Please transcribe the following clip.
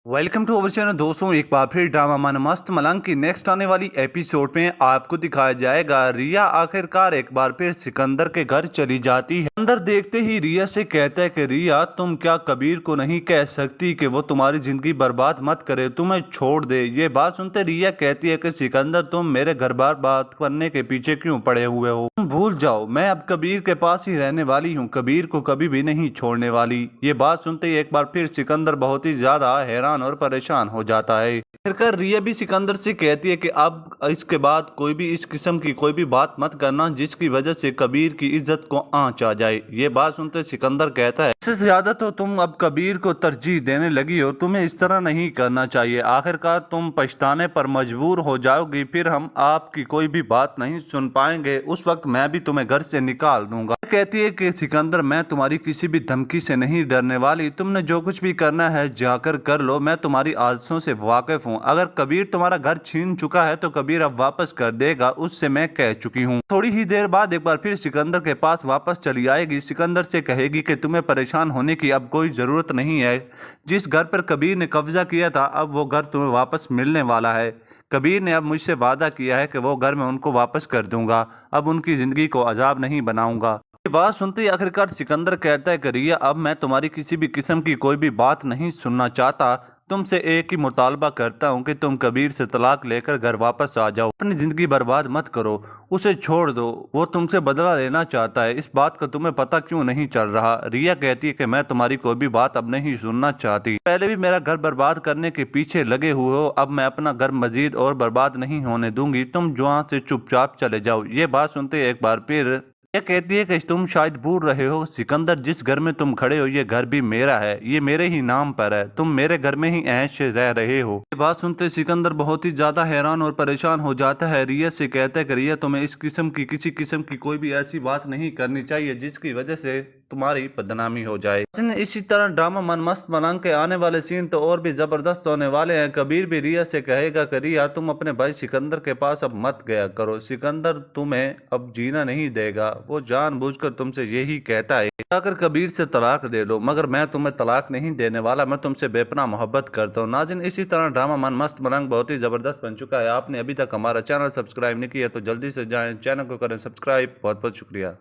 Welcome to our channel दोस्तों। एक बार फिर ड्रामा मन मस्त मलंग की नेक्स्ट आने वाली एपिसोड में आपको दिखाया जाएगा रिया आखिरकार एक बार फिर सिकंदर के घर चली जाती है। अंदर देखते ही रिया से कहता है कि रिया तुम क्या कबीर को नहीं कह सकती कि वो तुम्हारी जिंदगी बर्बाद मत करे, तुम्हें छोड़ दे। ये बात सुनते रिया कहती है कि सिकंदर तुम मेरे घर बर्बाद करने के पीछे क्यों पड़े हुए हो, तुम भूल जाओ मैं अब कबीर के पास ही रहने वाली हूँ, कबीर को कभी भी नहीं छोड़ने वाली। ये बात सुनते ही एक बार फिर सिकंदर बहुत ही ज्यादा हैरान और परेशान हो जाता है। आखिरकार रिया भी सिकंदर से कहती है कि अब इसके बाद कोई भी इस किस्म की कोई भी बात मत करना जिसकी वजह से कबीर की इज्जत को आंच आ जाए। ये बात सुनते सिकंदर कहता है इससे ज्यादा तो तुम अब कबीर को तरजीह देने लगी हो, तुम्हें इस तरह नहीं करना चाहिए। आखिरकार तुम पछताने पर मजबूर हो जाओगी, फिर हम आपकी कोई भी बात नहीं सुन पाएंगे, उस वक्त मैं भी तुम्हें घर से निकाल दूंगा। कहती है कि सिकंदर मैं तुम्हारी किसी भी धमकी से नहीं डरने वाली, तुमने जो कुछ भी करना है जाकर कर लो, मैं तुम्हारी आदतों से वाकिफ हूँ। अगर कबीर तुम्हारा घर छीन चुका है तो कबीर अब वापस कर देगा, उससे मैं कह चुकी हूँ। थोड़ी ही देर बाद एक बार फिर सिकंदर के पास वापस चली आएगी, सिकंदर से कहेगी कि तुम्हें परेशान होने की अब कोई जरूरत नहीं है, जिस घर पर कबीर ने कब्जा किया था अब वो घर तुम्हें वापस मिलने वाला है। कबीर ने अब मुझसे वादा किया है कि वो घर मैं उनको वापस कर दूंगा, अब उनकी जिंदगी को अजाब नहीं बनाऊंगा। ये बात सुनते ही आखिरकार सिकंदर कहता है कि रिया अब मैं तुम्हारी किसी भी किस्म की कोई भी बात नहीं सुनना चाहता, तुमसे एक ही मुतालबा करता हूँ कि तुम कबीर से तलाक लेकर घर वापस आ जाओ, अपनी जिंदगी बर्बाद मत करो, उसे छोड़ दो, वो तुमसे बदला लेना चाहता है, इस बात का तुम्हें पता क्यों नहीं चल रहा। रिया कहती है कि मैं तुम्हारी कोई भी बात अब नहीं सुनना चाहती, पहले भी मेरा घर बर्बाद करने के पीछे लगे हुए हो, अब मैं अपना घर मजीद और बर्बाद नहीं होने दूंगी, तुम यहाँ से चुपचाप चले जाओ। ये बात सुनते एक बार फिर यह कहती है कि तुम शायद भूल रहे हो सिकंदर, जिस घर में तुम खड़े हो ये घर भी मेरा है, ये मेरे ही नाम पर है, तुम मेरे घर में ही ऐश से रह रहे हो। ये बात सुनते सिकंदर बहुत ही ज्यादा हैरान और परेशान हो जाता है। रिया से कहता है कि रिया तुम्हें इस किस्म की किसी किस्म की कोई भी ऐसी बात नहीं करनी चाहिए जिसकी वजह से तुम्हारी बदनामी हो जाए। इसी तरह ड्रामा मन मस्त मलंग के आने वाले सीन तो और भी जबरदस्त होने वाले हैं। कबीर भी रिया से कहेगा कि रिया तुम अपने भाई सिकंदर के पास अब मत गया करो, सिकंदर तुम्हें अब जीना नहीं देगा, वो जानबूझकर तुमसे यही कहता है जाकर कबीर से तलाक दे लो, मगर मैं तुम्हें तलाक नहीं देने वाला, मैं तुमसे बेपनाह मोहब्बत करता हूँ। नाज़रीन इसी तरह ड्रामा मन मस्त मलंग बहुत ही जबरदस्त बन चुका है। आपने अभी तक हमारा चैनल सब्सक्राइब नहीं किया तो जल्दी से जाएं, चैनल को करें सब्सक्राइब। बहुत बहुत शुक्रिया।